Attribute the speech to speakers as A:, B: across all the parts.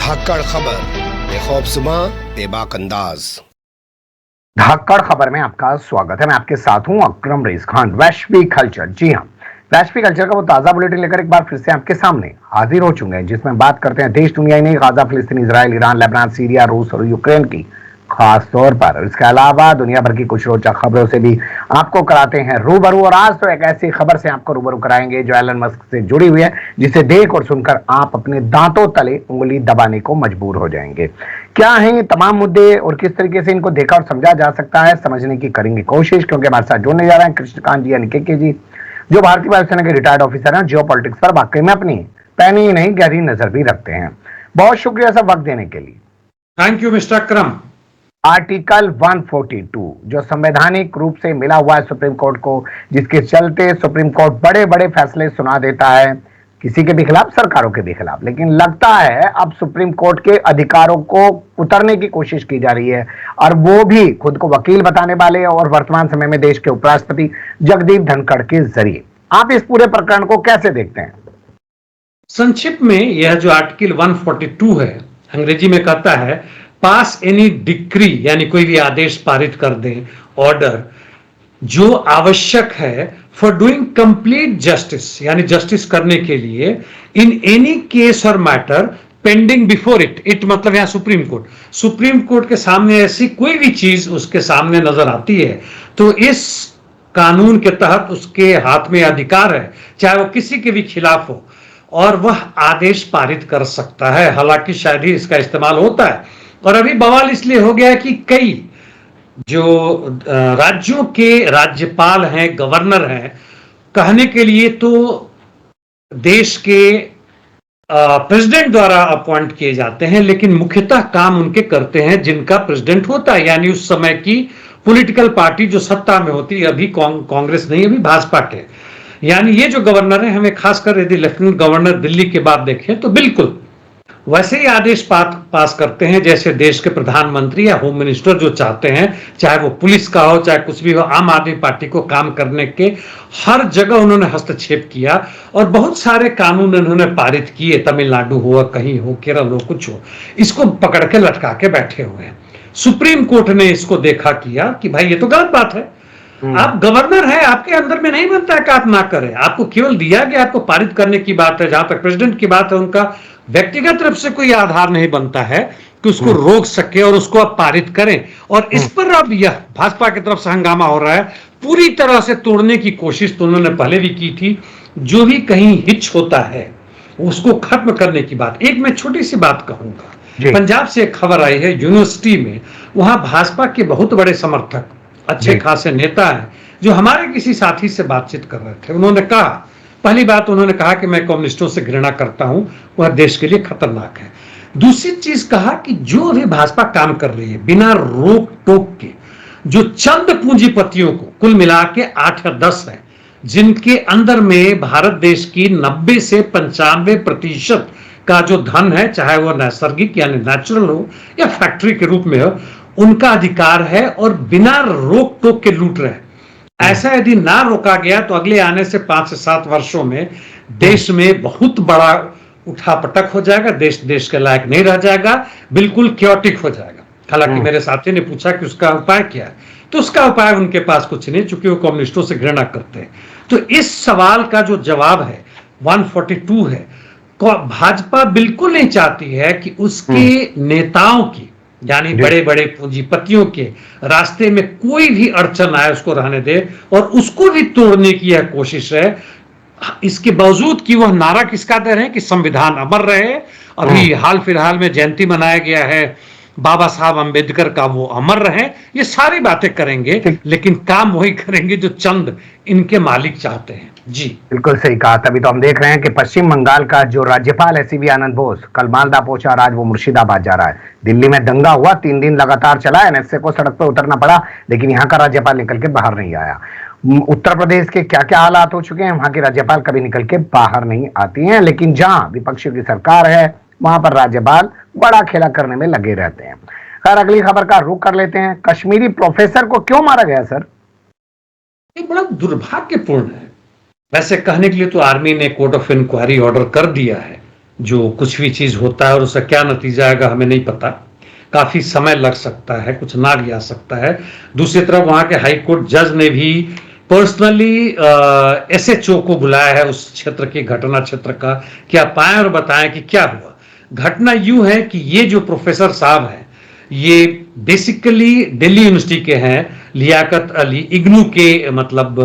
A: धाकड़ खबर, बेखौफजुमा बेबाक अंदाज।
B: धाकड़ खबर में आपका स्वागत है। मैं आपके साथ हूं अकरम रईस खान। वैश्विक हलचल, जी हां, वैश्विक हलचल का वो ताजा बुलेटिन लेकर एक बार फिर से आपके सामने हाजिर हो चुके हैं, जिसमें बात करते हैं देश दुनिया ही नहीं, गाजा, फिलिस्तीन, इजराइल, ईरान, लेबनान, सीरिया, रूस और यूक्रेन की खास तौर पर। इसके अलावा दुनिया भर की कुछ रोचक खबरों से भी आपको कराते हैं रूबरू। और आज तो एक ऐसी खबर से आपको रूबरू कराएंगे जो एलन मस्क से जुड़ी हुई है, जिसे देख और सुनकर आप अपने दांतों तले उंगली दबाने को मजबूर हो जाएंगे। क्या है ये तमाम मुद्दे और किस तरीके से इनको देखा और समझा जा सकता है, समझने की करेंगे कोशिश। क्योंकि हमारे साथ जुड़ने जा रहे हैं कृष्णकांत जी यानी के जी, जो भारतीय वायुसेना के रिटायर्ड ऑफिसर हैं, जियो पॉलिटिक्स पर वाकई में अपनी पैनी ही नहीं गहरी नजर भी रखते हैं। बहुत शुक्रिया सब वक्त देने के लिए।
C: Thank you mister Akram.
B: Article 142 जो संवैधानिक रूप से मिला हुआ है सुप्रीम कोर्ट को, जिसके चलते सुप्रीम कोर्ट बड़े बड़े फैसले सुना देता है, किसी के भी खिलाफ, सरकारों के भी खिलाफ। लेकिन लगता है अब सुप्रीम कोर्ट के अधिकारों को उतरने की कोशिश की जा रही है, और वो भी खुद को वकील बताने वाले और वर्तमान समय में देश के उपराष्ट्रपति जगदीप धनखड़ के जरिए। आप इस पूरे प्रकरण को कैसे देखते हैं?
C: संक्षिप्त में यह जो आर्टिकल 142 है, अंग्रेजी में कहता है पास एनी डिक्री, यानी कोई भी आदेश पारित कर दें, ऑर्डर, जो आवश्यक है फॉर डूइंग कंप्लीट जस्टिस, यानी जस्टिस करने के लिए, इन एनी केस और मैटर पेंडिंग बिफोर इट मतलब यहां सुप्रीम कोर्ट के सामने ऐसी कोई भी चीज उसके सामने नजर आती है तो इस कानून के तहत उसके हाथ में अधिकार है, चाहे वो किसी के भी खिलाफ हो, और वह आदेश पारित कर सकता है। हालांकि शायद ही इसका इस्तेमाल होता है। और अभी बवाल इसलिए हो गया कि कई जो राज्यों के राज्यपाल हैं, गवर्नर हैं, कहने के लिए तो देश के प्रेसिडेंट द्वारा अपॉइंट किए जाते हैं, लेकिन मुख्यतः काम उनके करते हैं जिनका प्रेसिडेंट होता है, यानी उस समय की पॉलिटिकल पार्टी जो सत्ता में होती है। अभी कांग्रेस नहीं, अभी भाजपा के। यानी ये जो गवर्नर है, हमें खासकर यदि लेफ्टिनेंट गवर्नर दिल्ली के बाद देखें तो बिल्कुल वैसे ही आदेश पास करते हैं जैसे देश के प्रधानमंत्री या होम मिनिस्टर जो चाहते हैं, चाहे वो पुलिस का हो, चाहे कुछ भी हो। आम आदमी पार्टी को काम करने के हर जगह उन्होंने हस्तक्षेप किया और बहुत सारे कानून उन्होंने पारित किए। तमिलनाडु हो, कहीं हो, केरल हो, कुछ हो, इसको पकड़ के लटका के बैठे हुए हैं। सुप्रीम कोर्ट ने इसको देखा, किया कि भाई ये तो गलत बात है। आप गवर्नर है, आपके अंदर में नहीं बनता है कि आप ना करें। आपको केवल दिया गया, आपको पारित करने की बात है। जहां तक प्रेसिडेंट की बात है, उनका व्यक्तिगत तरफ से कोई आधार नहीं बनता है कि उसको रोक सके और उसको आप पारित करें। और इस पर अब यह भाजपा की तरफ से हंगामा हो रहा है। पूरी तरह से तोड़ने की कोशिश तो उन्होंने पहले भी की थी। जो भी कहीं हिच होता है उसको खत्म करने की बात। एक मैं छोटी सी बात कहूंगा, पंजाब से एक खबर आई है, यूनिवर्सिटी में, वहां भाजपा के बहुत बड़े समर्थक, अच्छे खासे नेता हैं, जो हमारे किसी साथी से बातचीत कर रहे थे। उन्होंने कहा, पहली बात उन्होंने कहा कि मैं कम्युनिस्टों से घृणा करता हूं, वह देश के लिए खतरनाक है। दूसरी चीज कहा कि जो अभी भाजपा काम कर रही है बिना रोक टोक के, जो चंद पूंजीपतियों को, कुल मिला के 8 या 10 है, जिनके अंदर में भारत देश की 90 से 95% का जो धन है, चाहे वह नैसर्गिक यानी नेचुरल हो या फैक्ट्री के रूप में हो, उनका अधिकार है और बिना रोक टोक के लूट रहे हैं। ऐसा यदि ना रोका गया तो अगले आने से 5 से 7 वर्षों में देश में बहुत बड़ा उठापटक हो जाएगा। देश के लायक नहीं रह जाएगा, बिल्कुल क्योटिक हो जाएगा। हालांकि मेरे साथी ने पूछा कि उसका उपाय क्या है, तो उसका उपाय उनके पास कुछ नहीं, चूंकि वो कम्युनिस्टों से घृणा करते हैं। तो इस सवाल का जो जवाब है 142 है। भाजपा बिल्कुल नहीं चाहती है कि उसके नेताओं की, यानी बड़े बड़े पूंजीपतियों के रास्ते में कोई भी अड़चन आए उसको रहने दे, और उसको भी तोड़ने की यह कोशिश है। इसके बावजूद कि वह नारा किसका दे रहे हैं कि संविधान अमर रहे। अभी हाल फिलहाल में जयंती मनाया गया है बाबा साहब अंबेडकर का, वो अमर रहे। ये सारी बातें करेंगे, लेकिन काम वही करेंगे जो चंद इनके मालिक चाहते हैं। जी
B: बिल्कुल सही कहा। तभी तो हम देख रहे हैं कि पश्चिम बंगाल का जो राज्यपाल है सीवी आनंद बोस, कल मालदा पहुंचा और आज वो मुर्शिदाबाद जा रहा है। दिल्ली में दंगा हुआ, 3 दिन लगातार चला, एनएसए को सड़क पर उतरना पड़ा, लेकिन यहाँ का राज्यपाल निकल के बाहर नहीं आया। उत्तर प्रदेश के क्या क्या हालात हो चुके हैं, वहां की राज्यपाल कभी निकल के बाहर नहीं आती हैं, लेकिन जहां विपक्षियों की सरकार है वहां पर राज्यपाल बड़ा खेला करने में लगे रहते हैं। खैर, अगली खबर का रुख कर लेते हैं। कश्मीरी प्रोफेसर को क्यों मारा गया सर?
C: ये बड़ा दुर्भाग्यपूर्ण है। वैसे कहने के लिए तो आर्मी ने कोर्ट ऑफ इंक्वायरी ऑर्डर कर दिया है, जो कुछ भी चीज होता है और उसका क्या नतीजा आएगा हमें नहीं पता, काफी समय लग सकता है, कुछ ना भी आ सकता है। दूसरी तरफ वहां के हाई कोर्ट जज ने भी पर्सनली एसएचओ को बुलाया है उस क्षेत्र के घटना क्षेत्र का, क्या पाए और बताएं कि क्या हुआ। घटना यूं है कि ये जो प्रोफेसर साहब हैं ये बेसिकली दिल्ली यूनिवर्सिटी के हैं, लियाकत अली इग्नू के मतलब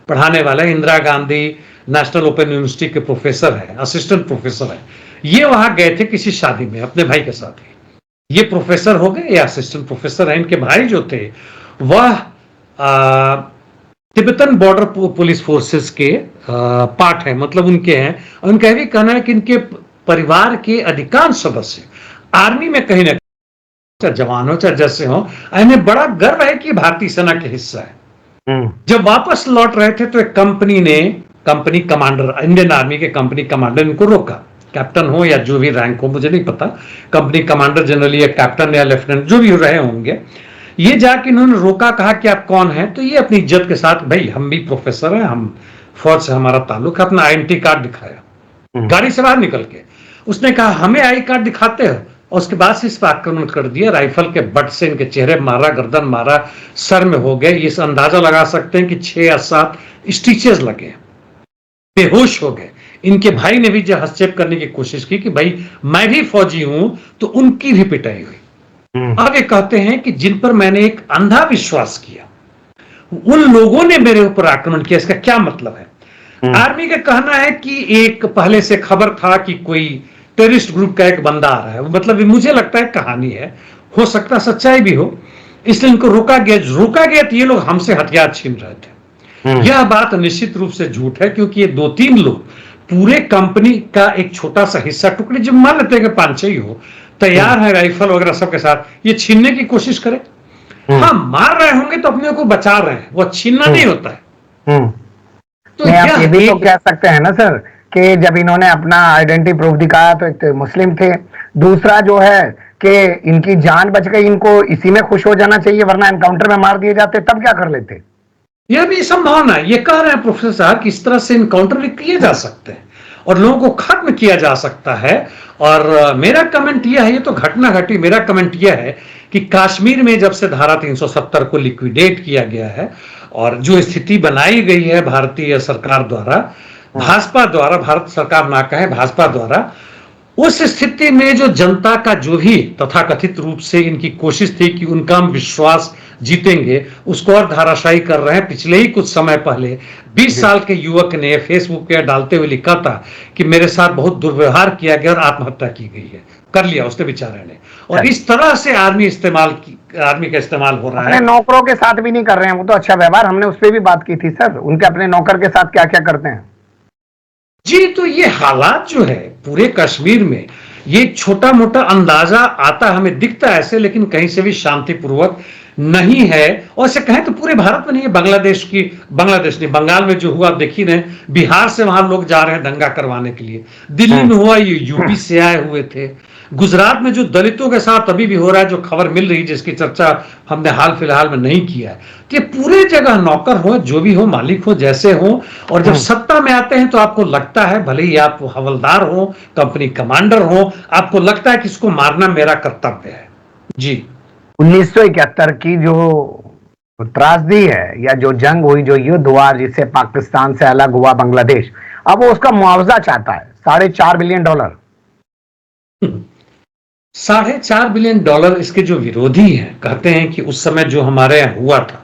C: पढ़ाने वाले, Indira Gandhi national open university के प्रोफेसर है, असिस्टेंट प्रोफेसर है। ये वहां गए थे किसी शादी में अपने भाई के साथ ही। ये प्रोफेसर हो गए, ये असिस्टेंट प्रोफेसर है। इनके भाई जो थे वह तिब्बतन बॉर्डर पुलिस फोर्सेस के पार्ट है, मतलब उनके हैं। और उनका भी कहना है कि इनके परिवार के अधिकांश सदस्य आर्मी में कहीं ना चाहे जवान हो चाहे जैसे हो, इन्हें बड़ा गर्व है कि भारतीय सेना के हिस्सा है। जब वापस लौट रहे थे तो एक कंपनी कमांडर, इंडियन आर्मी के कंपनी कमांडर इनको रोका, कैप्टन हो या जो भी रैंक हो मुझे नहीं पता, कंपनी कमांडर जनरली या कैप्टन या लेफ्टिनेंट जो भी रहे होंगे। ये जाके इन्होंने रोका, कहा कि आप कौन हैं, तो ये अपनी इज्जत के साथ, भाई हम भी प्रोफेसर हैं, हम फौज से हमारा ताल्लुक है, अपना आईडेंटिटी कार्ड दिखाया गाड़ी से बाहर निकल के। उसने कहा हमें आई कार्ड दिखाते हो, और उसके बाद से इस पर आक्रमण कर दिया, राइफल के बट से इनके चेहरे मारा, गर्दन मारा, सर में हो गए। ये अंदाजा लगा सकते हैं कि 6 या 7 स्टिचेस लगे, बेहोश हो गए। इनके भाई ने भी जब हस्तक्षेप करने की कोशिश की कि भाई मैं भी फौजी हूं, तो उनकी भी पिटाई हुई। आगे कहते हैं कि जिन पर मैंने एक अंधा विश्वास किया उन लोगों ने मेरे ऊपर आक्रमण किया। इसका क्या मतलब है? आर्मी का कहना है कि एक पहले से खबर था कि कोई टेररिस्ट ग्रुप का एक बंदा आ रहा है, मतलब मुझे लगता है कहानी है, हो सकता सच्चाई भी हो, इसलिए इनको रोका गया तो ये लोग हमसे हथियार छीन रहे थे। यह बात निश्चित रूप से झूठ है, क्योंकि ये 2-3 लोग पूरे कंपनी का एक छोटा सा हिस्सा, टुकड़े जो मान लेते हैं कि 5-6 ही हो, तैयार है राइफल वगैरह सबके साथ, ये छीनने की कोशिश करें। हाँ, मार रहे होंगे तो अपने को बचा रहे हैं, वो छीनना नहीं होता है।
B: तो आप ये भी तो कह सकते हैं ना सर कि जब इन्होंने अपना आइडेंटिटी प्रूफ दिखाया तो एक तो मुस्लिम थे, दूसरा जो है कि इनकी जान बच गई, इनको इसी में खुश हो जाना चाहिए, वरना एनकाउंटर में मार दिए जाते तब क्या कर लेते।
C: यह भी संभावना है। ये कह रहे हैं प्रोफेसर साहब कि इस तरह से इनकाउंटर भी किए जा सकते हैं और लोगों को खत्म किया जा सकता है। और मेरा कमेंट यह है, ये तो घटना घटी, मेरा कमेंट यह है कि कश्मीर में जब से धारा 370 को लिक्विडेट किया गया है और जो स्थिति बनाई गई है भारतीय सरकार द्वारा, भाजपा द्वारा, भारत सरकार ना कहे भाजपा द्वारा, उस स्थिति में जो जनता का जो भी तथाकथित रूप से इनकी कोशिश थी कि उनका हम विश्वास जीतेंगे, उसको और धाराशायी कर रहे हैं। पिछले ही कुछ समय पहले 20 साल के युवक ने फेसबुक पे डालते हुए लिखा था कि मेरे साथ बहुत दुर्व्यवहार किया गया और आत्महत्या की गई है, कर लिया उसने बेचारे ने। और इस तरह से आर्मी का इस्तेमाल हो रहा है।
B: नौकरों के साथ भी नहीं कर रहे हैं वो तो अच्छा व्यवहार, हमने उस पर भी बात की थी सर, उनके अपने नौकर के साथ क्या क्या करते हैं
C: जी। तो ये हालात जो है पूरे कश्मीर में, ये छोटा मोटा अंदाजा आता हमें दिखता है ऐसे, लेकिन कहीं से भी शांतिपूर्वक नहीं है। और ऐसे कहें तो पूरे भारत में नहीं है। बांग्लादेश नहीं, बंगाल में जो हुआ आप देख ही रहे, बिहार से वहां लोग जा रहे हैं दंगा करवाने के लिए, दिल्ली में हुआ, ये यूपी से आए हुए थे, गुजरात में जो दलितों के साथ अभी भी हो रहा है, जो खबर मिल रही है जिसकी चर्चा हमने हाल फिलहाल में नहीं किया है, कि पूरे जगह नौकर हो, जो भी हो, मालिक हो, जैसे हो, और जब सत्ता में आते हैं तो आपको लगता है, भले ही आप हवलदार हो, कंपनी कमांडर हो, आपको लगता है कि इसको मारना मेरा कर्तव्य है। जी,
B: 1971 की जो त्रासदी है या जो जंग हुई, जो युद्ध हुआ जिससे पाकिस्तान से अलग हुआ बांग्लादेश, अब वो उसका मुआवजा चाहता है $4.5 बिलियन।
C: $4.5 बिलियन। इसके जो विरोधी हैं कहते हैं कि उस समय जो हमारे यहाँ हुआ था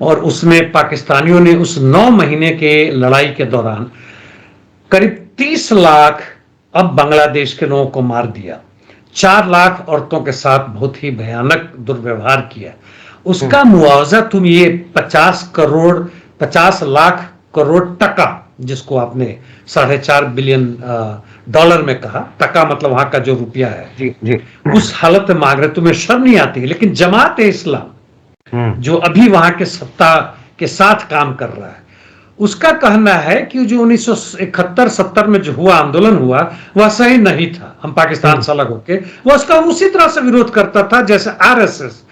C: और उसमें पाकिस्तानियों ने उस 9 महीने के लड़ाई के दौरान करीब 30 लाख अब बांग्लादेश के लोगों को मार दिया, 4 लाख औरतों के साथ बहुत ही भयानक दुर्व्यवहार किया। उसका मुआवजा तुम ये 50 लाख करोड़ टका, जिसको आपने $4.5 बिलियन में कहा, टका मतलब वहां का जो रुपया है,
B: जी जी,
C: उस हालत में मांग रहे। तुम्हें शर्म नहीं आती? लेकिन जमात इस्लाम जो अभी वहां के सत्ता के साथ काम कर रहा है, उसका कहना है कि जो 1971-70 में जो हुआ आंदोलन हुआ वह सही नहीं था, हम पाकिस्तान से अलग होके, वह उसका उसी तरह से विरोध करता था जैसे आरएसएस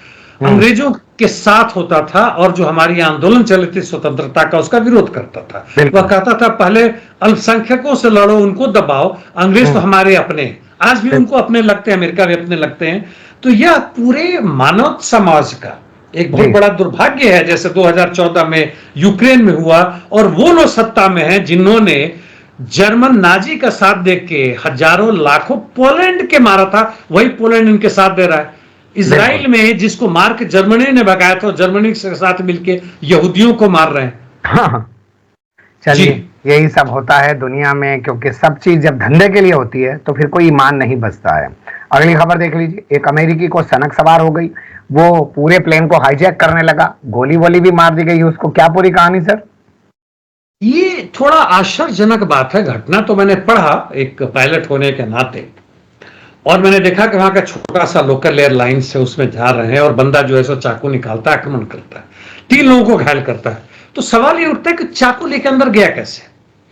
C: अंग्रेजों के साथ होता था और जो हमारी आंदोलन चली थी स्वतंत्रता का उसका विरोध करता था। वह कहता था पहले अल्पसंख्यकों से लड़ो, उनको दबाओ, अंग्रेज तो हमारे अपने हैं। आज भी उनको अपने लगते हैं, अमेरिका भी अपने लगते हैं। तो यह पूरे मानव समाज का एक बहुत बड़ा दुर्भाग्य है, जैसे 2014 में यूक्रेन में हुआ और वो लोग सत्ता में हैं जिन्होंने जर्मन नाजी का साथ देख के हजारों लाखों पोलैंड के मारा था, वही पोलैंड इनके साथ दे रहा है। इजराइल में जिसको मार के जर्मनी ने भगाया था, जर्मनी के साथ मिलके यहूदियों को मार रहे हैं।
B: हाँ, चलिए यही सब होता है दुनिया में, क्योंकि सब चीज जब धंधे के लिए होती है तो फिर कोई ईमान नहीं बचता है। अगली खबर देख लीजिए, एक अमेरिकी को सनक सवार हो गई, वो पूरे प्लेन को हाईजैक करने लगा, गोली वोली भी मार दी गई उसको। क्या पूरी कहानी सर?
C: ये थोड़ा आश्चर्यजनक बात है। घटना तो मैंने पढ़ा एक पायलट होने के नाते, और मैंने देखा कि वहां का छोटा सा लोकल एयरलाइंस है, उसमें जा रहे हैं और बंदा जो है सो चाकू निकालता है, आक्रमण करता है, 3 लोगों को घायल करता है। तो सवाल ये उठता है कि चाकू लेके अंदर गया कैसे?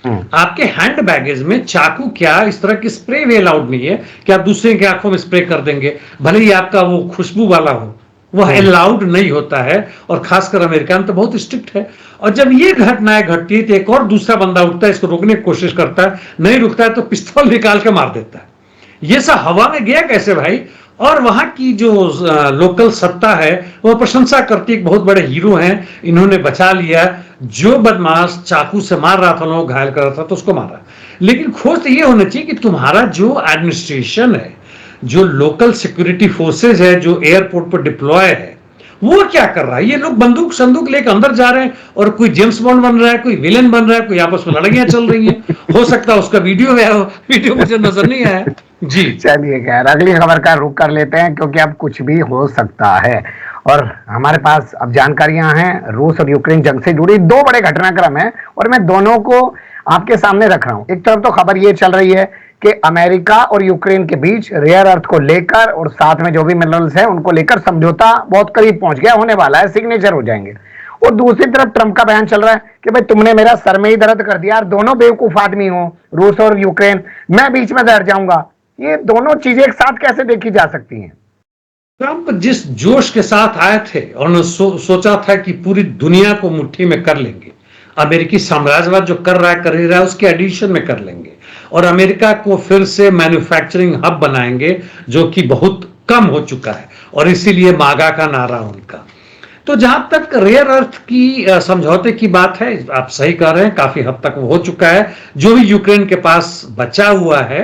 C: आपके हैंड बैगेज में चाकू क्या, इस तरह की स्प्रे भी अलाउड नहीं है कि आप दूसरे की आंखों में स्प्रे कर देंगे, भले ही आपका वो खुशबू वाला हो, वह अलाउड नहीं होता है। और खासकर अमेरिका में तो बहुत स्ट्रिक्ट है। और जब ये घटनाएं घटती है तो एक और दूसरा बंदा उठता है, इसको रोकने की कोशिश करता है, नहीं रुकता है तो पिस्तौल निकाल के मार देता है। ये सब हवा में गया कैसे भाई? और वहां की जो लोकल सत्ता है वह प्रशंसा करती है, बहुत बड़े हीरो हैं, इन्होंने बचा लिया। जो बदमाश चाकू से मार रहा था, लोग घायल कर रहा था, तो उसको मारा। लेकिन खोज तो ये होनी चाहिए कि तुम्हारा जो एडमिनिस्ट्रेशन है, जो लोकल सिक्योरिटी फोर्सेज है, जो एयरपोर्ट पर डिप्लॉय है, वो क्या कर रहा है? ये लोग बंदूक संदूक लेकर अंदर जा रहे हैं और कोई जेम्स बॉन्ड बन रहा है, कोई विलेन बन रहा है, कोई आपस में लड़ाइयां चल रही हैं। हो सकता है उसका वीडियो है, वीडियो मुझे नजर नहीं आया जी।
B: चलिए खैर, अगली खबर का रुख कर लेते हैं, क्योंकि अब कुछ भी हो सकता है। और हमारे पास अब जानकारियां हैं रूस और यूक्रेन जंग से जुड़ी। 2 बड़े घटनाक्रम हैं और मैं दोनों को आपके सामने रख रहा हूं। एक तरफ तो खबर ये चल रही है कि अमेरिका और यूक्रेन के बीच रेयर अर्थ को लेकर और साथ में जो भी मिनरल्स हैं उनको लेकर समझौता बहुत करीब पहुंच गया, होने वाला है, सिग्नेचर हो जाएंगे। और दूसरी तरफ ट्रंप का बयान चल रहा है कि भाई तुमने मेरा सर में ही दर्द कर दिया, और दोनों बेवकूफ आदमी हो, रूस और यूक्रेन, मैं बीच में बैठ जाऊंगा। ये दोनों चीजें एक साथ कैसे देखी जा सकती हैं?
C: ट्रंप जिस जोश के साथ आए थे और उन्होंने सोचा था कि पूरी दुनिया को मुट्ठी में कर लेंगे, अमेरिकी साम्राज्यवाद जो कर रहा है कर ही रहा है, उसके एडिशन में कर लेंगे और अमेरिका को फिर से मैन्युफैक्चरिंग हब बनाएंगे, जो कि बहुत कम हो चुका है, और इसीलिए मागा का नारा उनका। तो जहां तक रेयर अर्थ की समझौते की बात है, आप सही कह रहे हैं, काफी हद तक वो हो चुका है। जो भी यूक्रेन के पास बचा हुआ है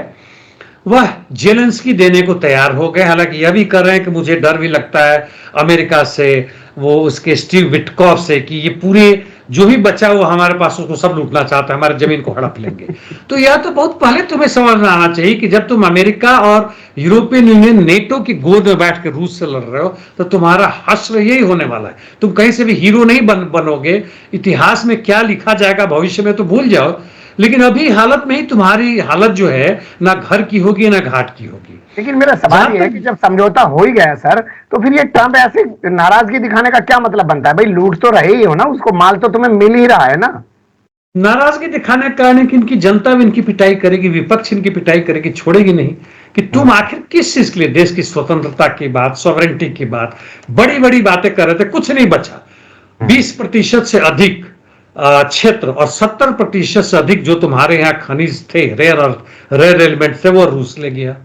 C: वह जेलेंस्की देने को तैयार हो गए। हालांकि यह भी कर रहे हैं कि मुझे डर भी लगता है अमेरिका से, वो उसके स्टीव विटकॉफ से, कि ये पूरे जो भी बचा हुआ हमारे पास उसको सब लूटना चाहता है, हमारे जमीन को हड़प लेंगे। तो यह तो बहुत पहले तुम्हें समझ में आना चाहिए कि जब तुम अमेरिका और यूरोपियन यूनियन नेटो की गोद में बैठ के रूस से लड़ रहे हो तो तुम्हारा हश्र यही होने वाला है। तुम कहीं से भी हीरो नहीं बनोगे। इतिहास में क्या लिखा जाएगा भविष्य में तो भूल जाओ, लेकिन अभी हालत में ही तुम्हारी हालत जो है ना घर की होगी ना घाट की होगी।
B: लेकिन मेरा सवाल यह है कि जब समझौता हो ही गया सर, तो फिर ये ट्रंप ऐसे नाराजगी दिखाने का क्या मतलब बनता है? भाई लूट तो रहे ही हो ना, उसको माल तो तुम्हें मिल ही रहा है ना।
C: नाराजगी दिखाने का कारण है कि इनकी जनता भी इनकी पिटाई करेगी, विपक्ष इनकी पिटाई करेगी, छोड़ेगी नहीं। कि तुम आखिर किस चीज के लिए, देश की स्वतंत्रता की बात, सॉवरेंटी की बात, बड़ी बड़ी बातें कर रहे थे, कुछ नहीं बचा। 20% से अधिक क्षेत्र और 70% से अधिक जो तुम्हारे यहाँ खनिज थे, रेयर एलिमेंट थे, वो रूस ले गया।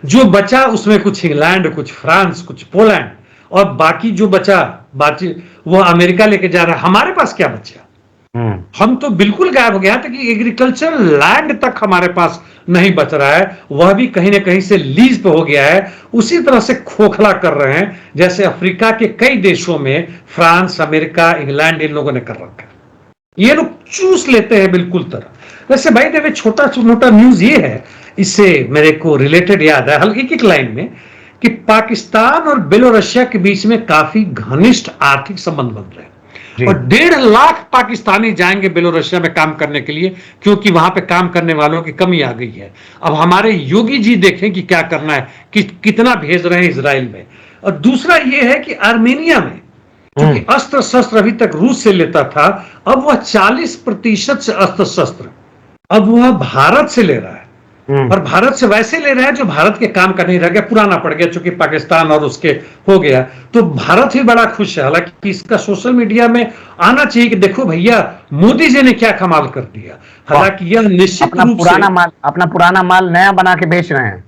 C: जो बचा उसमें कुछ इंग्लैंड, कुछ फ्रांस, कुछ पोलैंड, और बाकी जो बचा बाकी वो अमेरिका लेके जा रहा है। हमारे पास क्या बचा? हम तो बिल्कुल गायब हो गया था कि एग्रीकल्चर लैंड तक हमारे पास नहीं बच रहा है, वह भी कहीं ना कहीं से लीज पे हो गया है। उसी तरह से खोखला कर रहे हैं जैसे अफ्रीका के कई देशों में फ्रांस, अमेरिका, इंग्लैंड, इन लोगों ने कर रखा है। ये लोग चूस लेते हैं बिल्कुल तरह। वैसे भाई देखिए, छोटा मोटा न्यूज ये है, इससे मेरे को रिलेटेड याद है हल्की एक लाइन में, कि पाकिस्तान और बेलोरसिया के बीच में काफी घनिष्ठ आर्थिक संबंध बन रहे हैं और 1.5 लाख पाकिस्तानी जाएंगे बेलोरसिया में काम करने के लिए, क्योंकि वहां पे काम करने वालों की कमी आ गई है। अब हमारे योगी जी देखें कि क्या करना है, कि कितना भेज रहे हैं इजराइल में। और दूसरा ये है कि आर्मेनिया में क्योंकि अस्त्र शस्त्र अभी तक रूस से लेता था, अब वह 40% से अस्त्र शस्त्र अब वह भारत से ले रहा है। और भारत से वैसे ले रहा है जो भारत के काम का नहीं रह गया, पुराना पड़ गया, चूंकि पाकिस्तान और उसके हो गया। तो भारत ही बड़ा खुश है। हालांकि इसका सोशल मीडिया में आना चाहिए कि देखो भैया मोदी जी ने क्या कमाल कर दिया। हालांकि यह निश्चित रूप से
B: अपना पुराना माल नया बना के बेच रहे हैं।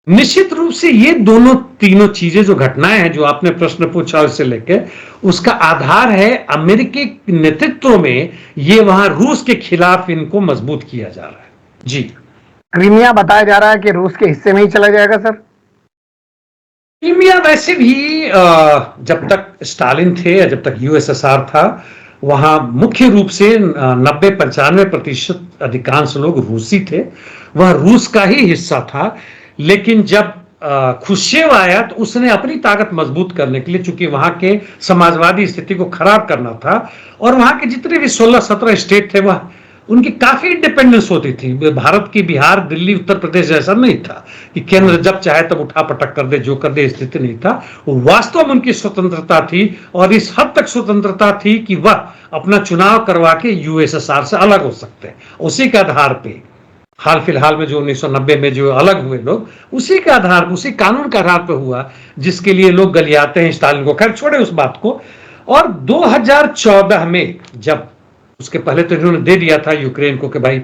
C: निश्चित रूप से ये दोनों तीनों चीजें जो घटनाएं हैं जो आपने प्रश्न पूछा उससे लेके, उसका आधार है अमेरिकी नेतृत्व में, ये वहां रूस के खिलाफ इनको मजबूत किया जा रहा है। जी,
B: क्रीमिया बताया जा रहा है कि रूस के हिस्से में ही चला जाएगा सर।
C: क्रीमिया वैसे भी जब तक स्टालिन थे या जब तक यूएसएसआर था, वहां मुख्य रूप से 90-95% अधिकांश लोग रूसी थे, वह रूस का ही हिस्सा था। लेकिन जब खुश्चेव आया तो उसने अपनी ताकत मजबूत करने के लिए, चूंकि वहां के समाजवादी स्थिति को खराब करना था, और वहां के जितने भी 16-17 स्टेट थे वह उनकी काफी इंडिपेंडेंस होती थी। भारत की बिहार, दिल्ली, उत्तर प्रदेश जैसा नहीं था कि केंद्र जब चाहे तब उठा पटक कर दे, जो कर दे, स्थिति नहीं था। वास्तव में उनकी स्वतंत्रता थी, और इस हद तक स्वतंत्रता थी कि वह अपना चुनाव करवा के यूएसएसआर से अलग हो सकते हैं। उसी के आधार पे हाल फिलहाल में जो 1990 में जो अलग हुए लोग, उसी के आधार पर, उसी कानून के आधार पर हुआ जिसके लिए लोग गलियाते हैं स्टालिन को। खैर छोड़े उस बात को। और 2014 में जब, उसके पहले तो इन्होंने दे दिया था यूक्रेन को कि भाई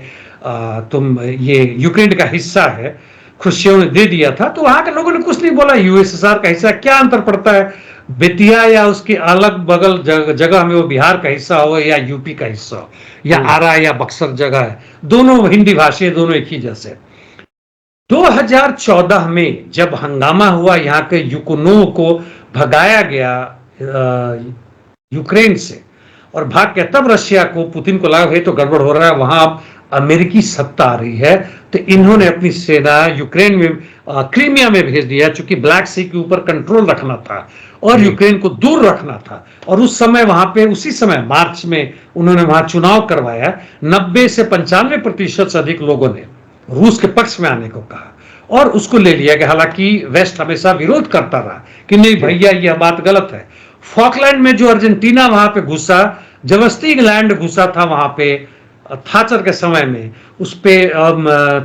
C: तुम ये यूक्रेन का हिस्सा है, खुश्चेव ने दे दिया था, तो वहां के लोगों ने कुछ नहीं बोला। यूएसएसआर का हिस्सा, क्या अंतर पड़ता है, बेतिया या उसके अलग बगल जगह में वो बिहार का हिस्सा हो या यूपी का हिस्सा हो, या आरा या बक्सर जगह है, दोनों हिंदी भाषी, दोनों एक ही जैसे। 2014 में जब हंगामा हुआ, यहाँ के यूक्रेनियों को भगाया गया यूक्रेन से, और भाग के तब रशिया को, पुतिन को लगा है तो गड़बड़ हो रहा है, वहां अब अमेरिकी सत्ता आ रही है, तो इन्होंने अपनी सेना यूक्रेन में, क्रीमिया में भेज दिया, चूंकि ब्लैक सी के ऊपर कंट्रोल रखना था और यूक्रेन को दूर रखना था। और उस समय वहां पे, उसी समय मार्च में उन्होंने वहां चुनाव करवाया। 90 से 95% से अधिक लोगों ने रूस के पक्ष में आने को कहा और उसको ले लिया गया। हालांकि वेस्ट हमेशा विरोध करता रहा कि नहीं भैया यह बात गलत है। फॉकलैंड में जो अर्जेंटीना वहां पे घुसा, जबरदस्ती इंग्लैंड घुसा था वहां पे थाचर के समय में, उस पे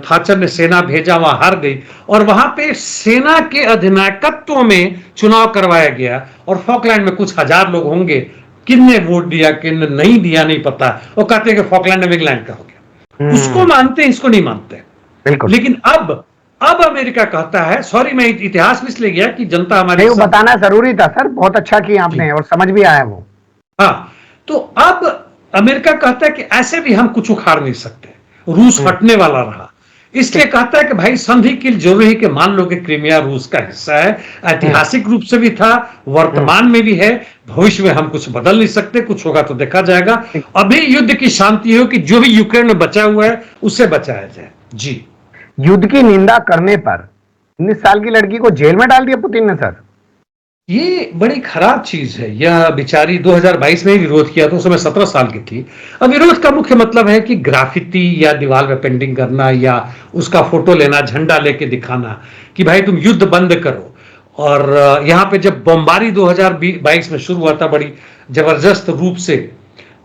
C: थाचर ने सेना भेजा, वहां हार गई, और वहां पे सेना के अधिनायकत्व में चुनाव करवाया गया। और फॉकलैंड में कुछ हजार लोग होंगे, किन्ने वोट दिया किन्ने नहीं दिया नहीं पता, वो कहते हैं कि फॉकलैंड में इंग्लैंड का हो गया। उसको मानते हैं, इसको नहीं मानते। लेकिन अब अमेरिका कहता है, सॉरी मैं इतिहास में इसलिए गया कि जनता हमारी,
B: वो बताना जरूरी था सर, बहुत अच्छा किया आपने और समझ भी आया वो।
C: हाँ, तो अब अमेरिका कहता है कि ऐसे भी हम कुछ उखाड़ नहीं सकते, रूस हटने वाला रहा, इसलिए कहता है कि भाई संधि की जरूरी है कि मान लो कि क्रीमिया रूस का हिस्सा है, ऐतिहासिक रूप से भी था, वर्तमान में भी है, भविष्य में हम कुछ बदल नहीं सकते, कुछ होगा तो देखा जाएगा। अभी युद्ध की शांति हो कि जो भी यूक्रेन में बचा हुआ है उसे बचाया जाए। जी,
B: युद्ध की निंदा करने पर 19 साल की लड़की को जेल में डाल दिया पुतिन ने सर।
C: ये बड़ी खराब चीज है। यह बेचारी 2022 में विरोध किया था, उस समय 17 साल की थी। अब विरोध का मुख्य मतलब है कि ग्राफिती या दीवार पे पेंटिंग करना या उसका फोटो लेना, झंडा लेके दिखाना कि भाई तुम युद्ध बंद करो। और यहाँ पे जब बमबारी 2022 में शुरू हुआ था बड़ी जबरदस्त रूप से,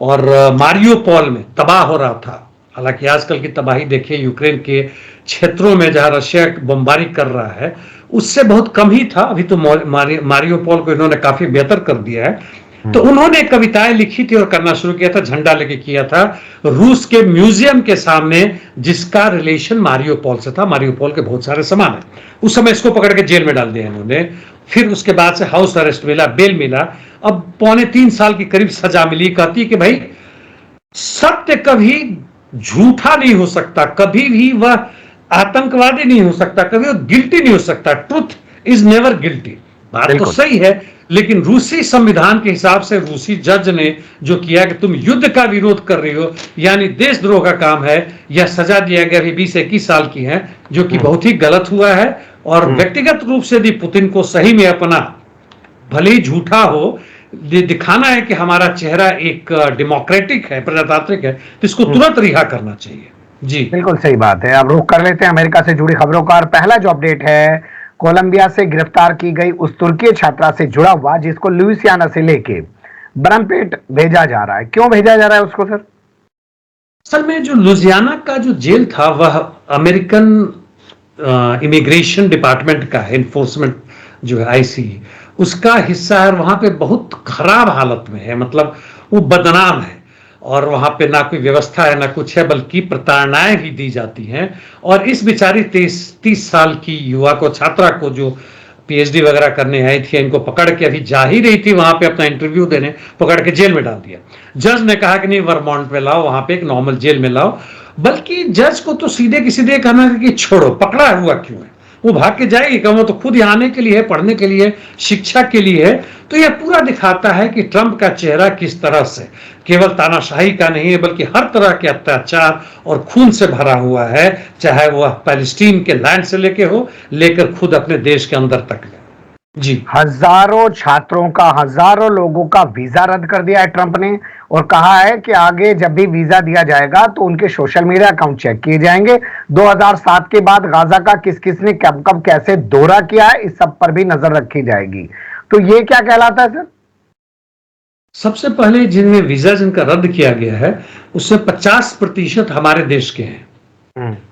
C: और मारियोपोल में तबाह हो रहा था। हालांकि आजकल की तबाही देखिए यूक्रेन के क्षेत्रों में जहां रशिया बमबारी कर रहा है उससे बहुत कम ही था। अभी तो मारियोपोल को इन्होंने काफी बेहतर कर दिया है। तो उन्होंने कविताएं लिखी थी और करना शुरू किया था, झंडा लेके किया था रूस के म्यूजियम के सामने, जिसका रिलेशन मारियोपोल से था। मारियोपोल के बहुत सारे सामान है। उस समय इसको पकड़ के जेल में डाल दिया इन्होंने। फिर उसके बाद से हाउस अरेस्ट मिला, बेल मिला, अब 3.25 साल की करीब सजा मिली। कहती है कि भाई सत्य कभी झूठा नहीं हो सकता, कभी भी वह आतंकवादी नहीं हो सकता, कभी वो गिल्टी नहीं हो सकता। Truth is never guilty. बात तो सही है, लेकिन रूसी संविधान के हिसाब से रूसी जज ने जो किया कि तुम युद्ध का विरोध कर रही हो, यानी देशद्रोह का काम है, यह सजा दिया गया। अभी 20-21 साल की है, जो कि बहुत ही गलत हुआ है। और व्यक्तिगत रूप से भी पुतिन को सही में अपना, भले ही झूठा हो, दिखाना है कि हमारा चेहरा एक डेमोक्रेटिक है, प्रजातांत्रिक है, तो इसको तुरंत रिहा करना चाहिए। जी
B: बिल्कुल सही बात है। अब रुक कर लेते हैं अमेरिका से जुड़ी खबरों का। और पहला जो अपडेट है, कोलंबिया से गिरफ्तार की गई उस तुर्की छात्रा से जुड़ा हुआ जिसको लुइसियाना से लेके ब्रमपेट भेजा जा रहा है। क्यों भेजा जा रहा है उसको सर?
C: असल में जो लुइसियाना का जो जेल था वह अमेरिकन इमिग्रेशन डिपार्टमेंट का एनफोर्समेंट जो है आईसी, उसका हिस्सा है। वहां पे बहुत खराब हालत में है, मतलब वो बदनाम है और वहां पे ना कोई व्यवस्था है ना कुछ है, बल्कि प्रताड़नाएं भी दी जाती हैं। और इस बेचारी 30 साल की युवा को, छात्रा को, जो पीएचडी वगैरह करने आई थी, इनको पकड़ के, अभी जा ही रही थी वहां पे अपना इंटरव्यू देने, पकड़ के जेल में डाल दिया। जज ने कहा कि नहीं, वर्मोंट में लाओ, वहां पे एक नॉर्मल जेल में लाओ। बल्कि जज को तो सीधे की सीधे कहना कि छोड़ो, पकड़ा हुआ क्यों है, वो भाग के जाएगी क्या? वो तो खुद यहाँ आने के लिए है, पढ़ने के लिए, शिक्षा के लिए है। तो यह पूरा दिखाता है कि ट्रंप का चेहरा किस तरह से केवल तानाशाही का नहीं है, बल्कि हर तरह के अत्याचार और खून से भरा हुआ है, चाहे वह पैलेस्टीन के लैंड से लेकर खुद अपने देश के अंदर तक है। जी,
B: हजारों छात्रों का, हजारों लोगों का वीजा रद्द कर दिया है ट्रंप ने, और कहा है कि आगे जब भी वीजा दिया जाएगा तो उनके सोशल मीडिया अकाउंट चेक किए जाएंगे। 2007 के बाद गाजा का किस किस ने कब कब कैसे दौरा किया है, इस सब पर भी नजर रखी जाएगी। तो ये क्या कहलाता है सर?
C: सबसे पहले जिनमें वीजा जिनका रद्द किया गया है, उससे 50% हमारे देश के हैं।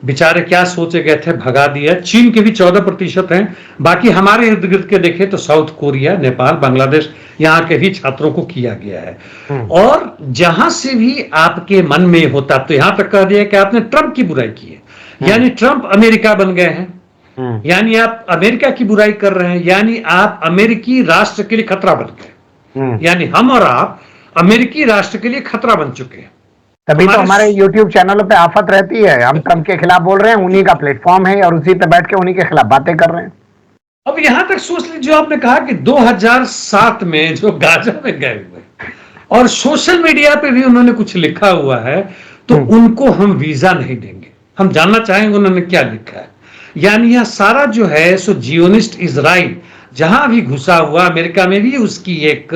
C: बेचारे क्या सोचे गए थे, भगा दिया। चीन के भी 14% हैं। बाकी हमारे इर्द गिर्द के देखे तो साउथ कोरिया, नेपाल, बांग्लादेश, यहाँ के भी छात्रों को किया गया है। और जहां से भी आपके मन में होता, तो यहां तक कह दिया कि आपने ट्रंप की बुराई की है, यानी ट्रंप अमेरिका बन गए हैं, यानी आप अमेरिका की बुराई कर रहे हैं, यानी आप अमेरिकी राष्ट्र के लिए खतरा बन गए, यानी हम और आप अमेरिकी राष्ट्र के लिए खतरा बन चुके हैं।
B: तभी तो हमारे YouTube चैनलों पे आफत रहती है, हम ट्रंप के खिलाफ बोल रहे हैं, उन्हीं का प्लेटफॉर्म है और उसी पे बैठ के उन्हीं के खिलाफ बातें कर रहे हैं।
C: अब यहां तक सोच लीजिए, जो आपने कहा कि 2007 में जो गाजा में गए हुए और सोशल मीडिया पे भी उन्होंने कुछ लिखा हुआ है, तो उनको हम वीजा नहीं देंगे। हम जानना चाहेंगे उन्होंने क्या लिखा है। यानी यह सारा जो है सो जियोनिस्ट इजराइल जहां भी घुसा हुआ, अमेरिका में भी उसकी एक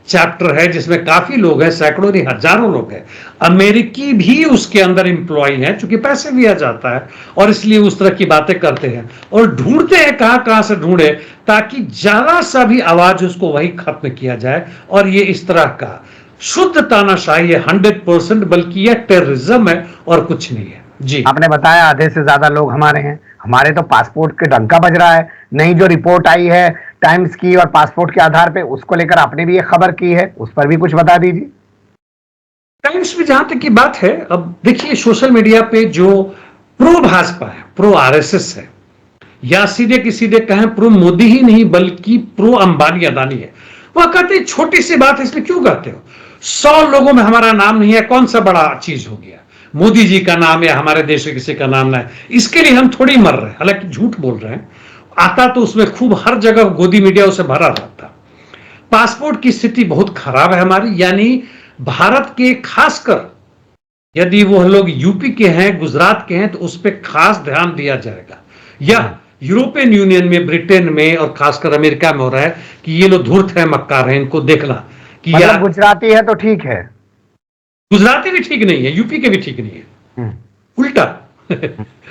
C: चैप्टर है जिसमें काफी लोग हैं, सैकड़ों नहीं हजारों लोग हैं, अमेरिकी भी उसके अंदर एम्प्लॉय हैं, चूंकि पैसे दिया जाता है और इसलिए उस तरह की बातें करते हैं और ढूंढते हैं कहां कहां से ढूंढे, ताकि जरा सा भी आवाज उसको वही खत्म किया जाए। और ये इस तरह का शुद्ध तानाशाही है 100%, बल्कि यह टेररिज्म है और कुछ नहीं है। जी,
B: आपने बताया आधे से ज्यादा लोग हमारे हैं, हमारे तो पासपोर्ट के डंका बज रहा है। नई जो रिपोर्ट आई है टाइम्स की और पासपोर्ट के आधार पे, उसको लेकर आपने भी एक खबर की है, उस पर भी कुछ बता दीजिए।
C: टाइम्स में जहां तक की बात है, अब देखिए सोशल मीडिया पे जो प्रो भाजपा है, प्रो आरएसएस है, या सीधे की सीधे कहें प्रो मोदी ही नहीं बल्कि प्रो अंबानी अदानी है, वह कहते हैं छोटी सी बात है इसमें क्यों कहते हो, 100 लोगों में हमारा नाम नहीं है, कौन सा बड़ा चीज हो गया, मोदी जी का नाम है, हमारे देश में किसी का नाम ना है, इसके लिए हम थोड़ी मर रहे हैं। हालांकि झूठ बोल रहे हैं, आता तो उसमें खूब हर जगह गोदी मीडिया उसे भरा रहता। पासपोर्ट की स्थिति बहुत खराब है हमारी, यानी भारत के खासकर यदि वो लोग यूपी के हैं, गुजरात के हैं, तो उस पर खास ध्यान दिया जाएगा। या यूरोपियन यूनियन में, ब्रिटेन में और खासकर अमेरिका में हो रहा है कि ये लोग धूर्त है, मक्कार है, इनको देखना कि
B: मतलब गुजराती है तो ठीक है,
C: गुजराती भी ठीक नहीं है, यूपी के भी ठीक नहीं है, उल्टा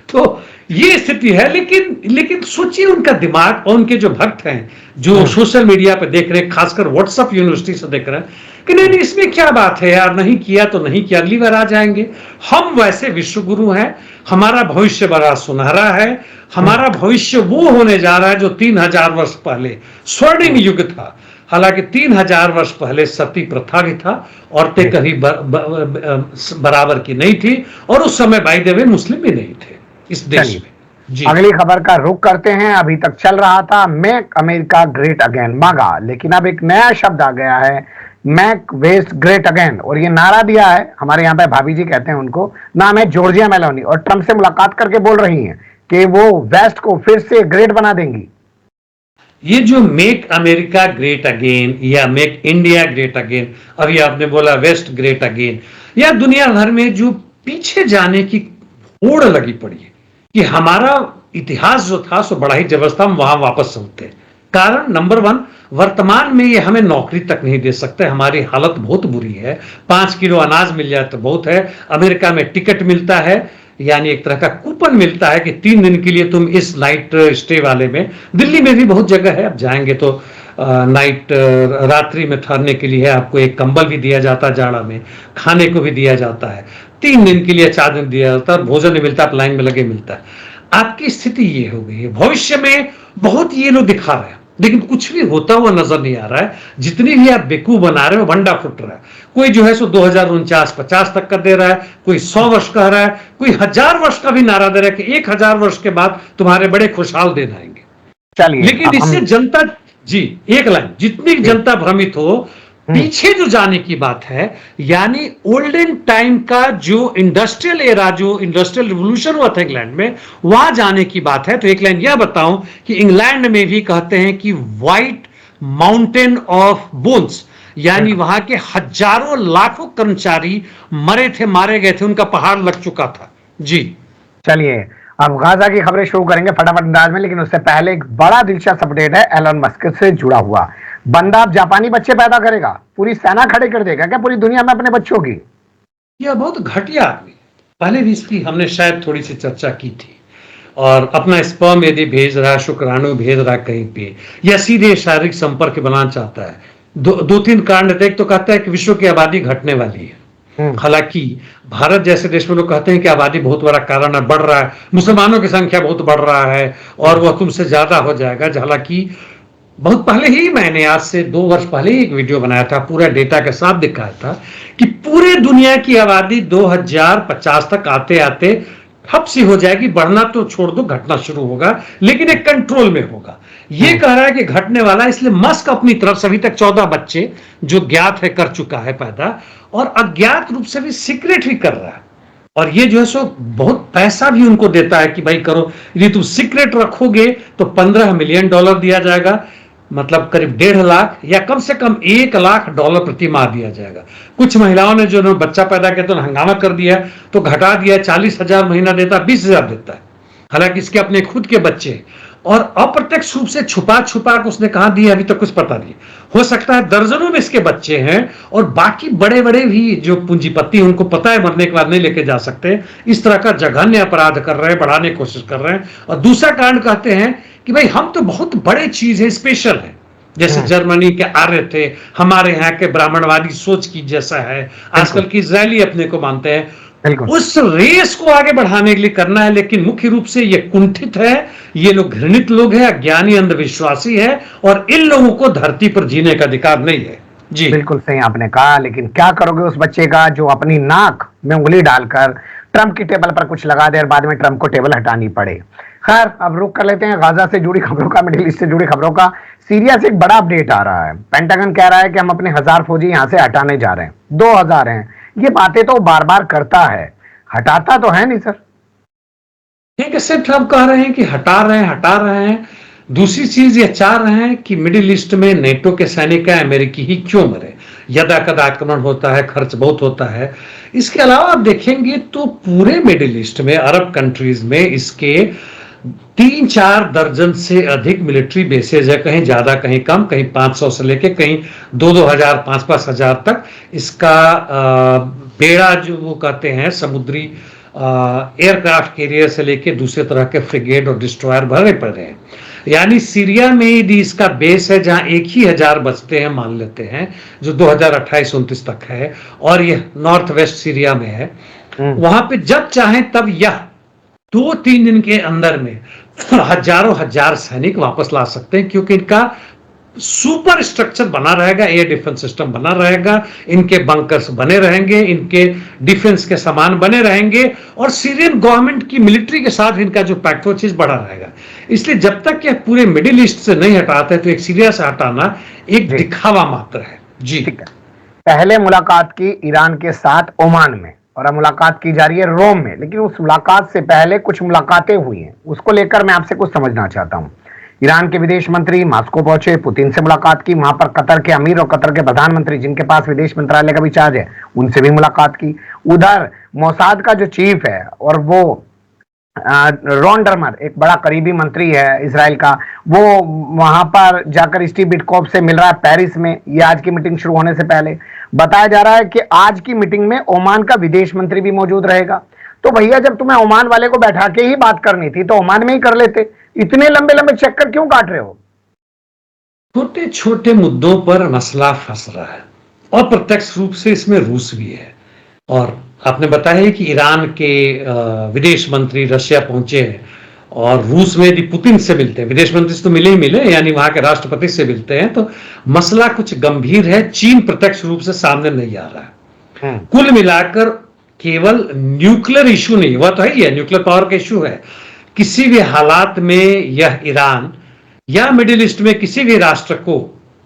C: तो ये स्थिति है। लेकिन सोचिए उनका दिमाग और उनके जो भक्त हैं जो सोशल मीडिया पे देख रहे हैं, खासकर व्हाट्सएप यूनिवर्सिटी से देख रहे हैं कि नहीं इसमें क्या बात है यार, नहीं किया तो नहीं किया, अगली बार आ जाएंगे। हम वैसे विश्व गुरु हैं, हमारा भविष्य बड़ा सुनहरा है, हमारा भविष्य वो होने जा रहा है जो 3000 वर्ष पहले स्वर्णिम युग था। हालांकि 3000 वर्ष पहले सती प्रथा भी था, औरतें कभी बराबर की नहीं थी, और उस समय बाय द वे मुस्लिम भी नहीं थे इस देश में। जी,
B: अगली खबर का रुख करते हैं। अभी तक चल रहा था मेक अमेरिका ग्रेट अगेन, मांगा, लेकिन अब एक नया शब्द आ गया है, मेक वेस्ट ग्रेट अगेन, और ये नारा दिया है, हमारे यहाँ पे भाभी जी कहते हैं उनको, नाम है जॉर्जिया मेलोनी, और ट्रंप से मुलाकात करके बोल रही हैं कि वो वेस्ट को फिर से ग्रेट बना देंगी।
C: ये जो मेक अमेरिका ग्रेट अगेन या मेक इंडिया ग्रेट अगेन, अभी आपने बोला वेस्ट ग्रेट अगेन, या दुनिया भर में जो पीछे जाने की होड़ लगी पड़ी है कि हमारा इतिहास जो था सो बड़ा ही जबरदस्त, हम वहां वापस चलते हैं। कारण नंबर 1, वर्तमान में ये हमें नौकरी तक नहीं दे सकते, हमारी हालत बहुत बुरी है। 5 किलो अनाज मिल जाए तो बहुत है। अमेरिका में टिकट मिलता है, यानी एक तरह का कूपन मिलता है कि 3 दिन के लिए तुम इस नाइट स्टे वाले में, दिल्ली में भी बहुत जगह है, आप जाएंगे तो नाइट रात्रि में ठहरने के लिए आपको एक कंबल भी दिया जाता है, जाड़ा में खाने को भी दिया जाता है, 3 दिन के लिए 4 दिन दिया जाता है, भोजन भी मिलता है, लाइन में लगे मिलता है। आपकी स्थिति ये हो गई है। भविष्य में बहुत ये लोग दिखा रहे हैं, लेकिन कुछ भी होता हुआ नजर नहीं आ रहा है। जितनी भी आप बेकूफ बना रहे हो, भंडा फुट रहा है। कोई जो है सो 2049-50 तक का दे रहा है, कोई 100 वर्ष कह रहा है, कोई 1000 वर्ष का भी नारा दे रहा है कि 1000 वर्ष के बाद तुम्हारे बड़े खुशहाल दिन आएंगे।
B: चलिए,
C: लेकिन इससे जनता, जी एक लाइन, जितनी जनता भ्रमित हो, पीछे जो जाने की बात है, यानी ओल्डन टाइम का जो इंडस्ट्रियल एरा, जो इंडस्ट्रियल रिवोल्यूशन हुआ था इंग्लैंड में, वहां जाने की बात है। तो एक लाइन यह बताऊं कि इंग्लैंड में भी कहते हैं कि व्हाइट माउंटेन ऑफ बोन्स, यानी वहां के हजारों लाखों कर्मचारी मरे थे, मारे गए थे, उनका पहाड़ लग चुका था। जी
B: चलिए, अब गाजा की खबरें शुरू करेंगे फटाफट अंदाज में, लेकिन उससे पहले एक बड़ा दिलचस्प अपडेट है एलन मस्क से जुड़ा हुआ। बंदा अब जापानी बच्चे पैदा करेगा, पूरी सेना खड़े कर देगा क्या पूरी दुनिया में अपने बच्चों की?
C: यह बहुत घटिया आदमी, पहले भी इसकी हमने शायद थोड़ी सी चर्चा की थी। और अपना स्पर्म यदि भेज रहा है, शुक्राणु भेज रहा है कहीं पे, या सीधे शारीरिक संपर्क बनाना चाहता है, दो तीन कारण रहते हैं। एक तो कहता है कि विश्व की आबादी घटने वाली है। हालांकि भारत जैसे देश में लोग कहते हैं कि आबादी बहुत बड़ा कारण है, बढ़ रहा है, मुसलमानों की संख्या बहुत बढ़ रहा है और वह तुमसे ज्यादा हो जाएगा। हालांकि बहुत पहले ही मैंने, आज से 2 वर्ष पहले ही एक वीडियो बनाया था, पूरा डेटा के साथ दिखाया था कि पूरे दुनिया की आबादी 2050 तक आते आते ठप सी हो जाएगी। बढ़ना तो छोड़ दो, घटना शुरू होगा, लेकिन एक कंट्रोल में होगा। ये कह रहा है कि घटने वाला, इसलिए मस्क अपनी तरफ से अभी तक 14 बच्चे जो ज्ञात है कर चुका है पैदा, और अज्ञात रूप से भी सीक्रेट भी कर रहा है। और ये जो है सो बहुत पैसा भी उनको देता है कि भाई करो, यदि तुम सीक्रेट रखोगे तो $15 मिलियन दिया जाएगा, मतलब करीब 1.5 लाख या कम से कम $1 लाख प्रति माह दिया जाएगा। कुछ महिलाओं ने जो बच्चा पैदा किया तो हंगामा कर दिया, तो घटा दिया, 40,000 महीना देता, 20,000 देता है। हालांकि इसके अपने खुद के बच्चे, और अप्रत्यक्ष रूप से छुपा छुपा के उसने कहा दिया, अभी तक कुछ पता नहीं। हो सकता है दर्जनों में इसके बच्चे हैं, और बाकी बड़े बड़े भी जो पूंजीपति, उनको पता है मरने के बाद नहीं लेके जा सकते, इस तरह का जघन्य अपराध कर रहे हैं, बढ़ाने की कोशिश कर रहे हैं। और दूसरा कारण कहते हैं कि भाई हम तो बहुत बड़े चीज है, स्पेशल है, जैसे जर्मनी के आर्य थे, हमारे यहाँ के ब्राह्मणवादी सोच की जैसा है, आजकल की इजरायली अपने को मानते हैं। उस रेस को आगे बढ़ाने के लिए करना है, लेकिन मुख्य रूप से ये कुंठित है, ये लोग घृणित लोग हैं, अज्ञानी अंधविश्वासी है, और इन लोगों को धरती पर जीने का अधिकार नहीं है। जी
B: बिल्कुल सही आपने कहा, लेकिन क्या करोगे उस बच्चे का जो अपनी नाक में उंगली डालकर ट्रंप की टेबल पर कुछ लगा दे और बाद में ट्रंप को टेबल हटानी पड़े। खैर, अब रुक कर लेते हैं गाजा से जुड़ी खबरों का, मिडिल ईस्ट से जुड़ी खबरों का। सीरिया से एक बड़ा अपडेट आ रहा है। पेंटागन कह रहा है कि हम अपने 1000 फौजी यहां से हटाने जा रहे हैं, 2000 हैं। ये बातें तो बार बार करता है, हटाता तो है नहीं सर।
C: ठीक है, सिर्फ ट्रंप कह रहे हैं कि हटा रहे हैं। दूसरी चीज ये चाह रहे हैं कि मिडिल ईस्ट में नेटो के सैनिक अमेरिकी ही क्यों मरे, यदा कदा आक्रमण होता है, खर्च बहुत होता है। इसके अलावा आप देखेंगे तो पूरे मिडिल ईस्ट में, अरब कंट्रीज में इसके 3-4 दर्जन से अधिक मिलिट्री बेसेज है, कहीं ज्यादा कहीं कम, कहीं 500 से लेके कहीं 2-2 हजार 5-5 हजार तक। इसका बेड़ा जो वो कहते हैं, समुद्री एयरक्राफ्ट कैरियर से लेके दूसरे तरह के फ्रिगेट और डिस्ट्रॉयर भरे पड़े हैं। यानी सीरिया में यदि इसका बेस है जहां 1,000 बचते हैं, मान लेते हैं, जो 2028-29 तक है, और यह नॉर्थ वेस्ट सीरिया में है, वहां पे जब चाहें तब यह 2-3 दिन के अंदर में हजारों हजार सैनिक वापस ला सकते हैं, क्योंकि इनका सुपर स्ट्रक्चर बना रहेगा, एयर डिफेंस सिस्टम बना रहेगा, इनके बंकर्स बने रहेंगे, इनके डिफेंस के सामान बने रहेंगे, और सीरियन गवर्नमेंट की मिलिट्री के साथ इनका जो पैक्ट वो चीज बढ़ा रहेगा। इसलिए जब तक यह पूरे मिडिल ईस्ट से नहीं हटाते, तो एक सीरिया से हटाना एक दिखावा मात्र है। जी
B: ठीक है, पहले मुलाकात की ईरान के साथ ओमान में, और अब मुलाकात की जा रही है रोम में। लेकिन उस मुलाकात से पहले कुछ मुलाकातें हुई हैं, उसको लेकर मैं आपसे कुछ समझना चाहता हूं। ईरान के विदेश मंत्री मॉस्को पहुंचे, पुतिन से मुलाकात की, वहां पर कतर के अमीर और कतर के प्रधानमंत्री, जिनके पास विदेश मंत्रालय का भी चार्ज है, उनसे भी मुलाकात की। उधर मोसाद का जो चीफ है, और वो रॉन डर्मर, एक बड़ा करीबी मंत्री है इजराइल का, वो वहां पर जाकर स्टीव विटकॉफ से मिल रहा है पेरिस में। ये आज की मीटिंग शुरू होने से पहले बताया जा रहा है कि आज की मीटिंग में ओमान का विदेश मंत्री भी मौजूद रहेगा। तो भैया, जब तुम्हें ओमान वाले को बैठा के ही बात करनी थी तो ओमान में ही कर लेते, इतने लंबे लंबे चक्कर क्यों काट रहे हो?
C: छोटे छोटे मुद्दों पर मसला फंस रहा है, और प्रत्यक्ष रूप से इसमें रूस भी है। और आपने बताया कि ईरान के विदेश मंत्री रशिया पहुंचे हैं, और रूस में यदि पुतिन से मिलते हैं, विदेश मंत्री से तो मिले ही मिले, यानी वहां के राष्ट्रपति से मिलते हैं, तो मसला कुछ गंभीर है। चीन प्रत्यक्ष रूप से सामने नहीं आ रहा है। कुल मिलाकर केवल न्यूक्लियर इशू नहीं, वह तो है ही है, न्यूक्लियर पावर का इशू है। किसी भी हालात में यह ईरान या मिडिल ईस्ट में किसी भी राष्ट्र को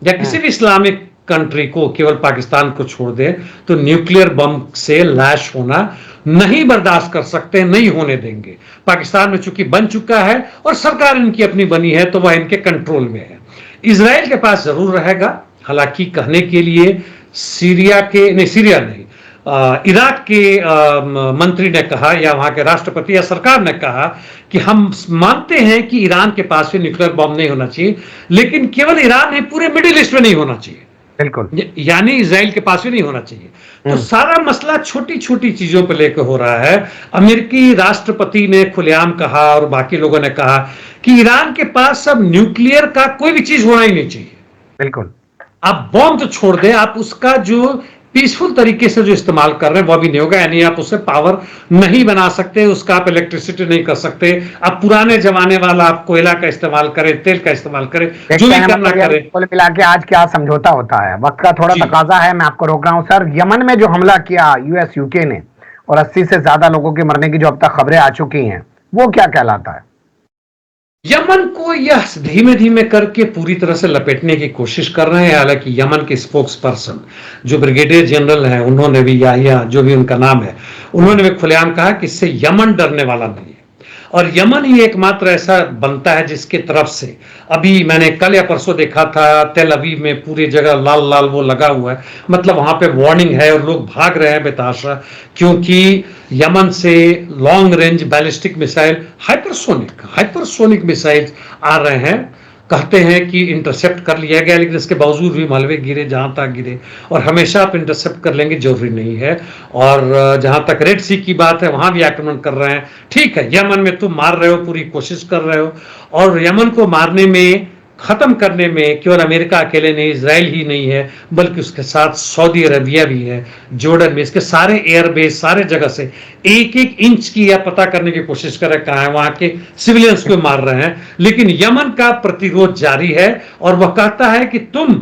C: या किसी भी इस्लामिक कंट्री को, केवल पाकिस्तान को छोड़ दे, तो न्यूक्लियर बम से लैश होना नहीं बर्दाश्त कर सकते, नहीं होने देंगे। पाकिस्तान में चूंकि बन चुका है और सरकार इनकी अपनी बनी है, तो वह इनके कंट्रोल में है। इजराइल के पास जरूर रहेगा, हालांकि कहने के लिए इराक के मंत्री ने कहा या वहां के राष्ट्रपति या सरकार ने कहा कि हम मानते हैं कि ईरान के पास भी न्यूक्लियर बम नहीं होना चाहिए, लेकिन केवल ईरान नहीं, पूरे मिडिल ईस्ट में नहीं होना चाहिए,
B: बिल्कुल,
C: यानी इजराइल के पास भी नहीं होना चाहिए। तो सारा मसला छोटी छोटी चीजों पर लेकर हो रहा है। अमेरिकी राष्ट्रपति ने खुलेआम कहा और बाकी लोगों ने कहा कि ईरान के पास अब न्यूक्लियर का कोई भी चीज होना ही नहीं चाहिए।
B: बिल्कुल,
C: आप बॉम्ब तो छोड़ दें, आप उसका जो पीसफुल तरीके से जो इस्तेमाल कर रहे हैं वह भी नहीं होगा, यानी आप उससे पावर नहीं बना सकते, उसका आप इलेक्ट्रिसिटी नहीं कर सकते। आप पुराने जमाने वाला आप कोयला का इस्तेमाल करें, तेल का इस्तेमाल करें, जो भी करना करें।
B: कुल मिला के आज क्या समझौता होता है, वक्त का थोड़ा तकाजा है, मैं आपको रोक रहा हूं सर। यमन में जो हमला किया यूएस यूके ने और 80 से ज्यादा लोगों के मरने की जो अब तक खबरें आ चुकी हैं, वो क्या कहलाता है?
C: यमन को यह धीमे धीमे करके पूरी तरह से लपेटने की कोशिश कर रहे हैं। हालांकि यमन के स्पोक्स पर्सन जो ब्रिगेडियर जनरल हैं, उन्होंने भी या जो भी उनका नाम है, उन्होंने भी खुलेआम कहा कि इससे यमन डरने वाला नहीं है और यमन ही एकमात्र ऐसा बनता है जिसके तरफ से, अभी मैंने कल या परसों देखा था, तेल अवीव में पूरी जगह लाल लाल वो लगा हुआ है, मतलब वहां पे वार्निंग है और लोग भाग रहे हैं बेतहाशा, क्योंकि यमन से long range ballistic missile, hypersonic missile आ रहे हैं। कहते हैं कि इंटरसेप्ट कर लिया गया, लेकिन इसके बावजूद भी मलबे गिरे जहां तक गिरे, और हमेशा आप इंटरसेप्ट कर लेंगे जरूरी नहीं है। और जहां तक रेड सी की बात है, वहां भी आक्रमण कर रहे हैं। ठीक है, यमन में तुम मार रहे हो, पूरी कोशिश कर रहे हो, और यमन को मारने में, खत्म करने में केवल अमेरिका अकेले नहीं, इजराइल ही नहीं है, बल्कि उसके साथ सऊदी अरबिया भी है, जॉर्डन में। इसके सारे एयरबेस, सारे जगह से एक एक इंच की यह पता करने की कोशिश कर रहे हैं कहां है, वहां के सिविलियंस को मार रहे हैं। लेकिन यमन का प्रतिरोध जारी है और वह कहता है कि तुम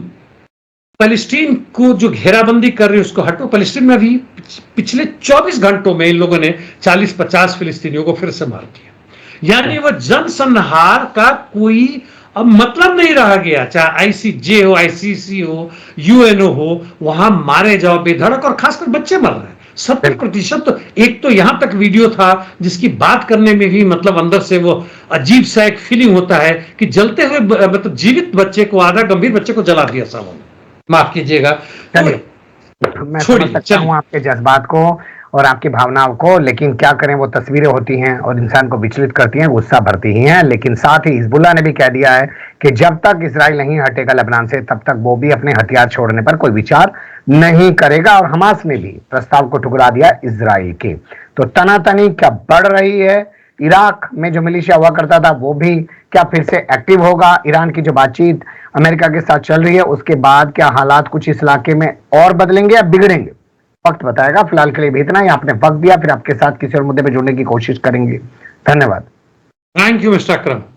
C: फलस्तीन को जो घेराबंदी कर रही है उसको हटो। फलस्तीन में भी पिछले 24 घंटों में इन लोगों ने 40-50 फिलिस्तीनियों को फिर से मार दिया, यानी वह जनसंहार का कोई अब मतलब नहीं रहा गया। चाहे आईसीजे हो, आईसीसी हो, यूएनओ हो, वहां मारे जाओ बेधड़क, और खासकर बच्चे मर रहे हैं 70%। तो एक तो यहां तक वीडियो था जिसकी बात करने में भी मतलब अंदर से वो अजीब सा एक फीलिंग होता है कि जलते हुए मतलब जीवित बच्चे को, आधा गंभीर बच्चे को जला दिया सालों ने, माफ कीजिएगा।
B: मैं समझ सकता हूं आपके जज्बात को और आपकी भावनाओं को, लेकिन क्या करें, वो तस्वीरें होती हैं और इंसान को विचलित करती हैं, गुस्सा भरती ही हैं। लेकिन साथ ही हिजबुल्लाह ने भी कह दिया है कि जब तक इजराइल नहीं हटेगा लेबनान से, तब तक वो भी अपने हथियार छोड़ने पर कोई विचार नहीं करेगा। और हमास ने भी प्रस्ताव को ठुकरा दिया इजराइल के। तो तनातनी क्या बढ़ रही है? इराक में जो मिलिशिया हुआ करता था वो भी क्या फिर से एक्टिव होगा? ईरान की जो बातचीत अमेरिका के साथ चल रही है, उसके बाद क्या हालात कुछ इस इलाके में और बदलेंगे या बिगड़ेंगे? वक्त बताएगा। फिलहाल के लिए भी इतना ही। आपने वक्त दिया, फिर आपके साथ किसी और मुद्दे पे जुड़ने की कोशिश करेंगे। धन्यवाद।
C: Thank you mister Akram.